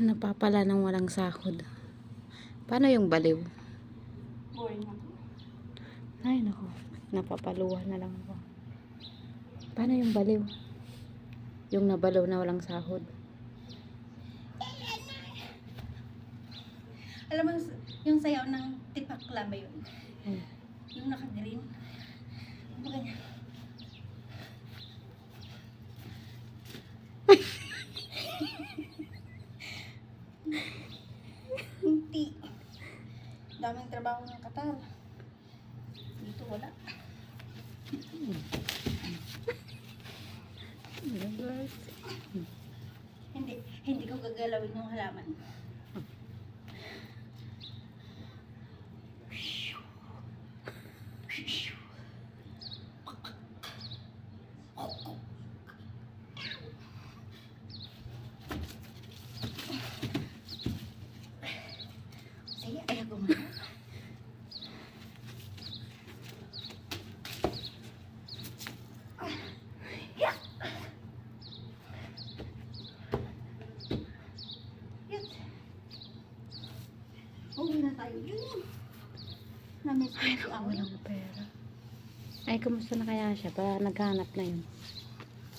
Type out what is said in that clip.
Napapala ng walang sahod. Paano yung baliw? Boring ako. Ay, naku. Napapaluhan na lang ako. Paano yung baliw? Yung nabalaw na walang sahod. Alam mo, yung sayaw ng tipakla ba yun? Hmm. Yung naka-green. Ano ba ganyan? Hindi. Daming trabaho ng katal. Dito wala. Hindi ko gagalawin yung halaman. Sige, ayaw ko muna. Uwi na tayo yun. Na-miss ko si Awa. Walang pera. Ay, kumusta na kaya siya? Para naghanap na yun.